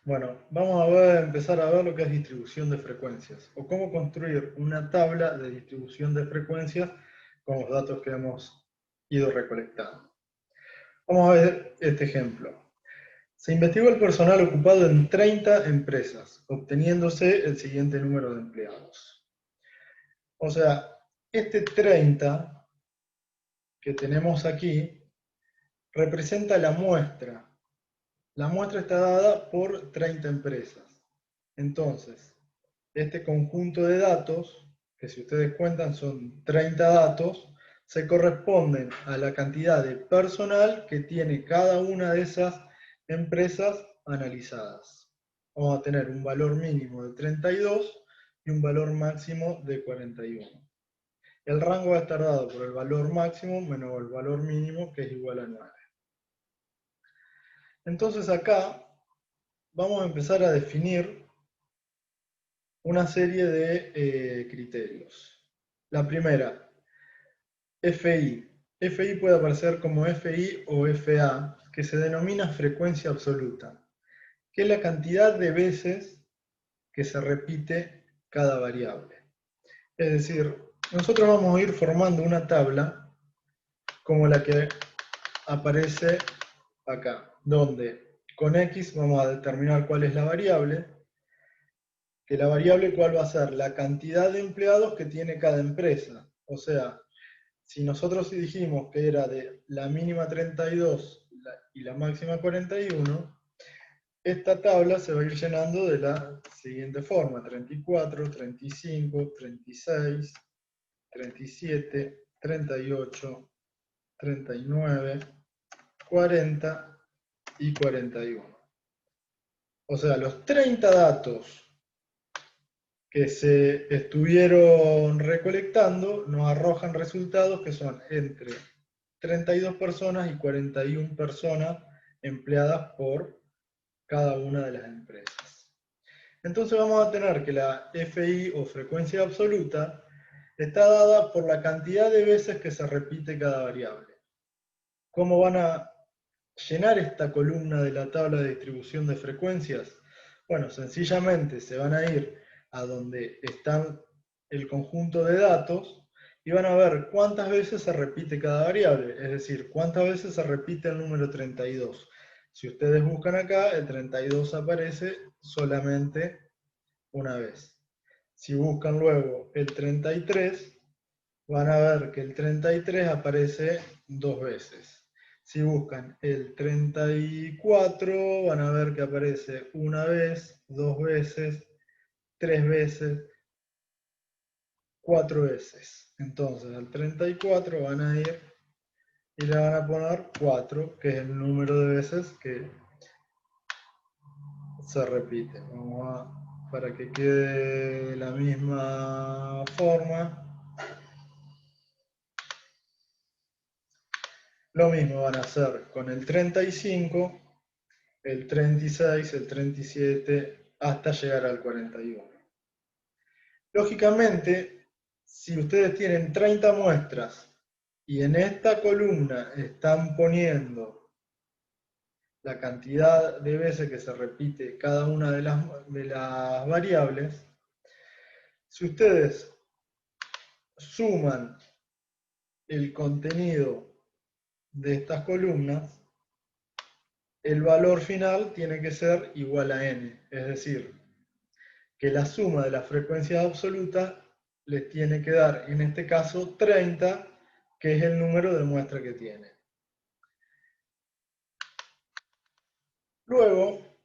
Bueno, vamos a empezar a ver lo que es distribución de frecuencias o cómo construir una tabla de distribución de frecuencias con los datos que hemos ido recolectando. Vamos a ver este ejemplo. Se investigó el personal ocupado en 30 empresas, obteniéndose el siguiente número de empleados. O sea, este 30 que tenemos aquí representa la muestra. La muestra está dada por 30 empresas. Entonces, este conjunto de datos, que si ustedes cuentan son 30 datos, se corresponden a la cantidad de personal que tiene cada una de esas empresas analizadas. Vamos a tener un valor mínimo de 32 y un valor máximo de 41. El rango va a estar dado por el valor máximo menos el valor mínimo, que es igual a 9. Entonces acá vamos a empezar a definir una serie de criterios. La primera, FI. FI puede aparecer como FI o FA, que se denomina frecuencia absoluta, que es la cantidad de veces que se repite cada variable. Es decir, nosotros vamos a ir formando una tabla como la que aparece acá, donde con X vamos a determinar cuál es la variable, que la variable cuál va a ser la cantidad de empleados que tiene cada empresa. O sea, si nosotros dijimos que era de la mínima 32 y la máxima 41, esta tabla se va a ir llenando de la siguiente forma: 34, 35, 36, 37, 38, 39, 40 y 41. O sea, los 30 datos que se estuvieron recolectando nos arrojan resultados que son entre 32 personas y 41 personas empleadas por cada una de las empresas. Entonces vamos a tener que la FI o frecuencia absoluta está dada por la cantidad de veces que se repite cada variable. ¿Cómo van a llenar esta columna de la tabla de distribución de frecuencias? Bueno, sencillamente se van a ir a donde están el conjunto de datos y van a ver cuántas veces se repite cada variable, es decir, cuántas veces se repite el número 32. Si ustedes buscan acá, el 32 aparece solamente una vez. Si buscan luego el 33, van a ver que el 33 aparece dos veces. Si buscan el 34, van a ver que aparece una vez, dos veces, tres veces, cuatro veces. Entonces al 34 van a ir y le van a poner 4, que es el número de veces que se repite. Vamos a, para que quede de la misma forma. Lo mismo van a hacer con el 35, el 36, el 37, hasta llegar al 41. Lógicamente, si ustedes tienen 30 muestras y en esta columna están poniendo la cantidad de veces que se repite cada una de las variables, si ustedes suman el contenido de estas columnas, el valor final tiene que ser igual a n, es decir, que la suma de las frecuencias absolutas les tiene que dar, en este caso, 30, que es el número de muestra que tiene. Luego,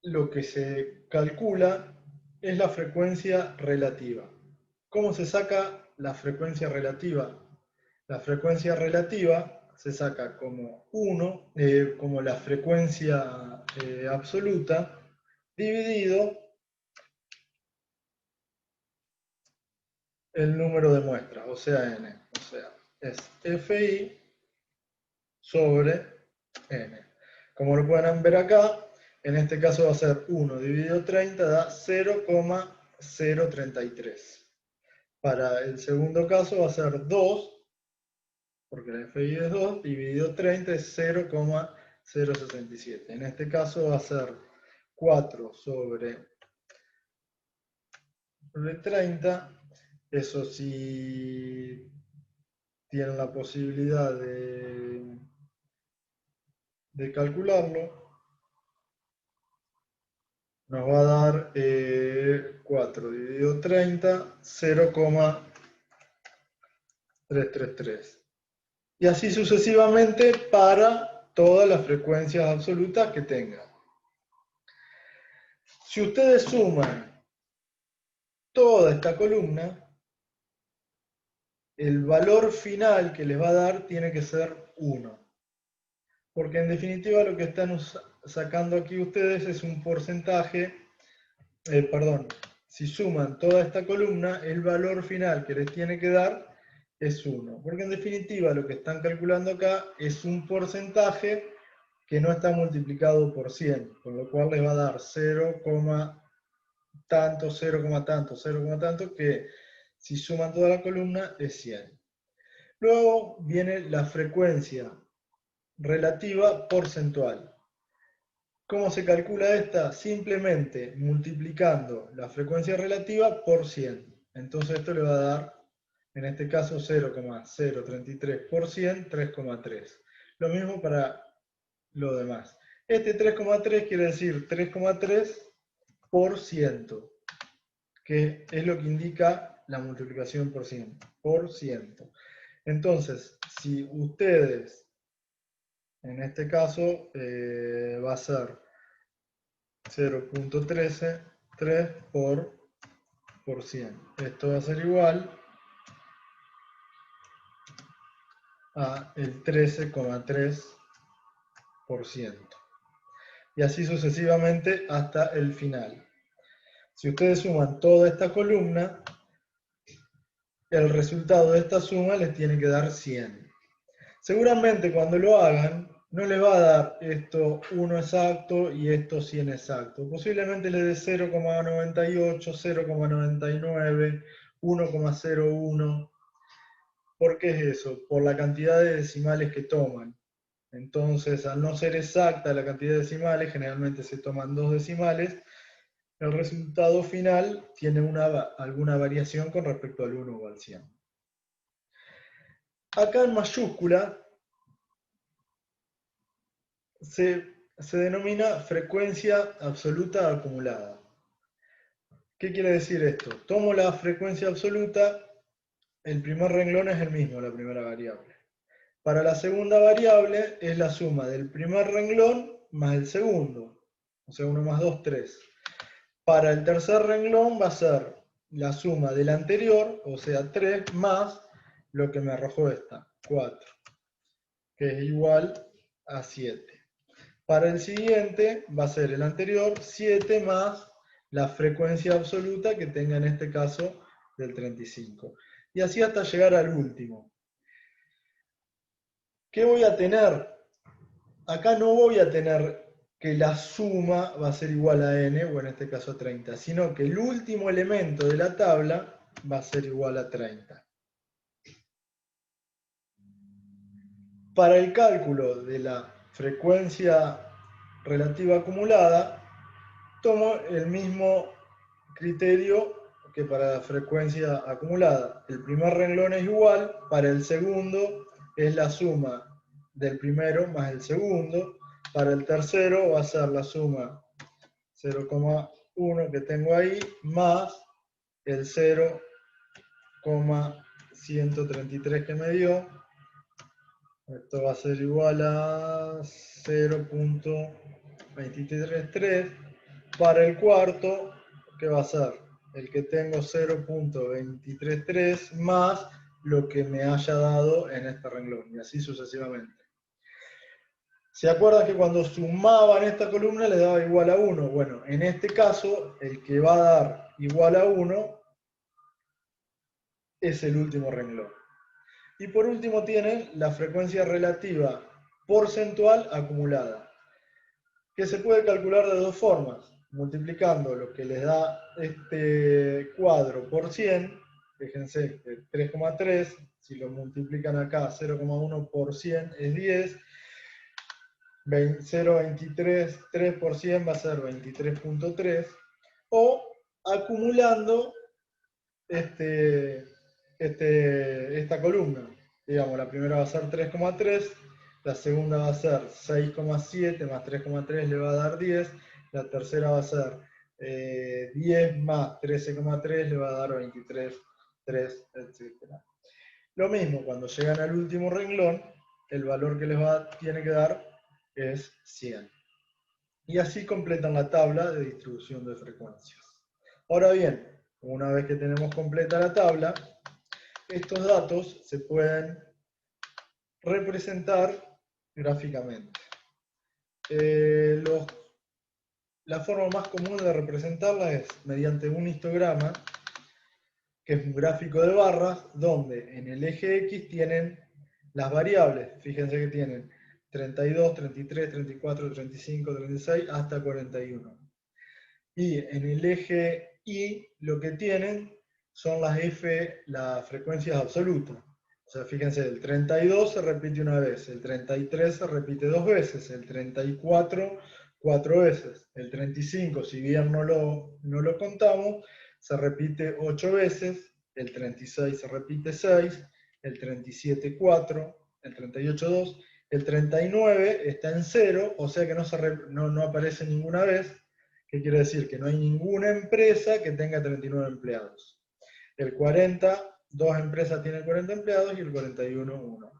lo que se calcula es la frecuencia relativa. ¿Cómo se saca la frecuencia relativa? La frecuencia relativa se saca como 1, como la frecuencia absoluta, dividido el número de muestras, o sea, n. O sea, es FI sobre n. Como lo pueden ver acá, en este caso va a ser 1 dividido 30, da 0,033. Para el segundo caso va a ser 2, porque la FI es 2, dividido 30 es 0,067. En este caso va a ser 4 sobre 30. Eso sí tienen la posibilidad de calcularlo. Nos va a dar 4 dividido 30, 0,333. Y así sucesivamente para todas las frecuencias absolutas que tengan. Si ustedes suman toda esta columna, el valor final que les va a dar tiene que ser 1. Porque en definitiva lo que están sacando aquí ustedes es un porcentaje, perdón, si suman toda esta columna, el valor final que les tiene que dar es 1. Porque en definitiva lo que están calculando acá es un porcentaje que no está multiplicado por 100, con lo cual les va a dar 0, tanto, 0, tanto, 0, tanto, que si suman toda la columna es 100. Luego viene la frecuencia relativa porcentual. ¿Cómo se calcula esta? Simplemente multiplicando la frecuencia relativa por 100. Entonces esto le va a dar, en este caso, 0,033 por 100, 3,3. Lo mismo para lo demás. Este 3,3 quiere decir 3,3 por ciento, que es lo que indica la multiplicación por ciento. Por ciento. Entonces, si ustedes, en este caso, va a ser 0,133 por 100. Esto va a ser igual a el 13,3%. Y así sucesivamente hasta el final. Si ustedes suman toda esta columna, el resultado de esta suma les tiene que dar 100. Seguramente cuando lo hagan, no les va a dar esto 1 exacto y esto 100 exacto. Posiblemente les dé 0,98, 0,99, 1,01. ¿Por qué es eso? Por la cantidad de decimales que toman. Entonces, al no ser exacta la cantidad de decimales, generalmente se toman 2 decimales, el resultado final tiene alguna variación con respecto al 1 o al 100. Acá en mayúscula se denomina frecuencia absoluta acumulada. ¿Qué quiere decir esto? Tomo la frecuencia absoluta, el primer renglón es el mismo, la primera variable. Para la segunda variable es la suma del primer renglón más el segundo. O sea, 1 más 2, 3. Para el tercer renglón va a ser la suma del anterior, o sea, 3 más lo que me arrojó esta, 4, que es igual a 7. Para el siguiente va a ser el anterior, 7 más la frecuencia absoluta que tenga en este caso del 35. Y así hasta llegar al último. ¿Qué voy a tener? Acá no voy a tener que la suma va a ser igual a n, o en este caso a 30, sino que el último elemento de la tabla va a ser igual a 30. Para el cálculo de la frecuencia relativa acumulada, tomo el mismo criterio que para la frecuencia acumulada. El primer renglón es igual, para el segundo es la suma del primero más el segundo, para el tercero va a ser la suma 0,1 que tengo ahí más el 0,133 que me dio. Esto va a ser igual a 0,233. Para el cuarto, ¿qué va a ser? El que tengo 0,233 más lo que me haya dado en este renglón, y así sucesivamente. ¿Se acuerdan que cuando sumaban esta columna le daba igual a 1? Bueno, en este caso, el que va a dar igual a 1 es el último renglón. Y por último tienen la frecuencia relativa porcentual acumulada, que se puede calcular de dos formas, multiplicando lo que les da este cuadro por 100, fíjense, 3,3, si lo multiplican acá, 0,1 por 100 es 10, 0,23, 3% va a ser 23,3, o acumulando esta columna. Digamos, la primera va a ser 3,3, la segunda va a ser 6,7 más 3,3 le va a dar 10, la tercera va a ser 10 más 13,3 le va a dar 23,3, etc. Lo mismo, cuando llegan al último renglón, el valor que tiene que dar es 100. Y así completan la tabla de distribución de frecuencias. Ahora bien, una vez que tenemos completa la tabla, estos datos se pueden representar gráficamente. La forma más común de representarla es mediante un histograma, que es un gráfico de barras, donde en el eje X tienen las variables. Fíjense que tienen 32, 33, 34, 35, 36, hasta 41. Y en el eje Y lo que tienen son las frecuencias absolutas. O sea, fíjense, el 32 se repite una vez, el 33 se repite dos veces, el 34 cuatro veces, el 35, si bien no lo contamos, se repite 8 veces, el 36 se repite 6, el 37 4, el 38 2, el 39 está en 0, o sea que no aparece ninguna vez. ¿Qué quiere decir? Que no hay ninguna empresa que tenga 39 empleados. El 40, dos empresas tienen 40 empleados y el 41, uno.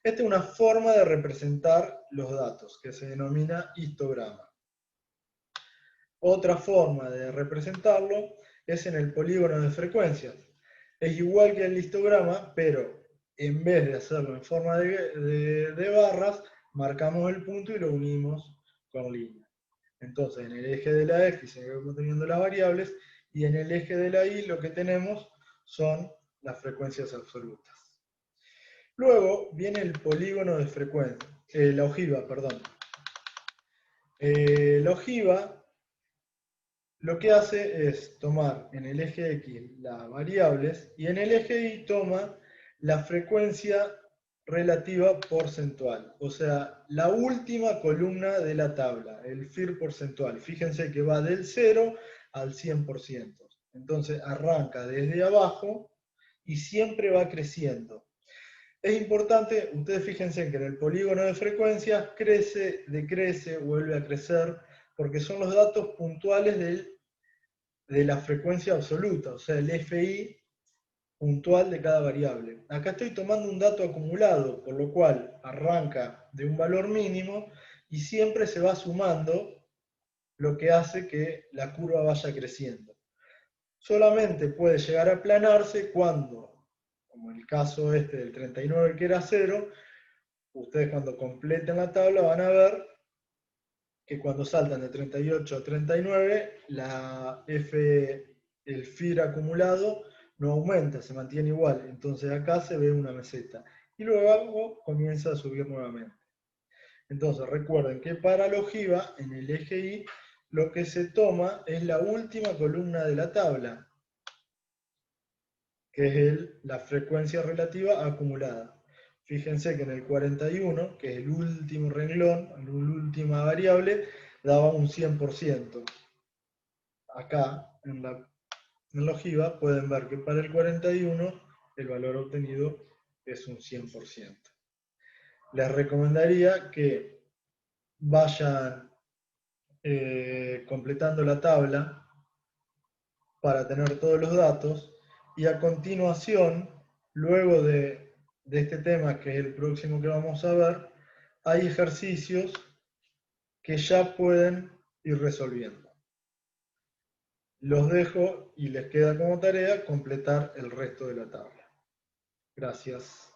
Esta es una forma de representar los datos, que se denomina histograma. Otra forma de representarlo es en el polígono de frecuencias. Es igual que el histograma, pero en vez de hacerlo en forma de barras, marcamos el punto y lo unimos con línea. Entonces, en el eje de la X seguimos teniendo las variables, y en el eje de la Y lo que tenemos son las frecuencias absolutas. Luego viene el polígono de frecuencia, la ojiva, perdón. La ojiva lo que hace es tomar en el eje X las variables y en el eje Y toma la frecuencia relativa porcentual, o sea, la última columna de la tabla, el FIR porcentual. Fíjense que va del 0 al 100%. Entonces arranca desde abajo y siempre va creciendo. Es importante, ustedes fíjense que en el polígono de frecuencias crece, decrece, vuelve a crecer, porque son los datos puntuales de la frecuencia absoluta, o sea, el FI puntual de cada variable. Acá estoy tomando un dato acumulado, por lo cual arranca de un valor mínimo y siempre se va sumando, lo que hace que la curva vaya creciendo. Solamente puede llegar a aplanarse cuando, como en el caso este del 39 que era 0, ustedes cuando completen la tabla van a ver que cuando saltan de 38 a 39, el FIR acumulado no aumenta, se mantiene igual. Entonces acá se ve una meseta. Y luego comienza a subir nuevamente. Entonces recuerden que para la ojiva, en el eje Y, lo que se toma es la última columna de la tabla, que es la frecuencia relativa acumulada. Fíjense que en el 41, que es el último renglón, la última variable, daba un 100%. Acá, en la ojiva, pueden ver que para el 41 el valor obtenido es un 100%. Les recomendaría que vayan completando la tabla para tener todos los datos, y a continuación, luego de este tema, que es el próximo que vamos a ver, hay ejercicios que ya pueden ir resolviendo. Los dejo y les queda como tarea completar el resto de la tabla. Gracias.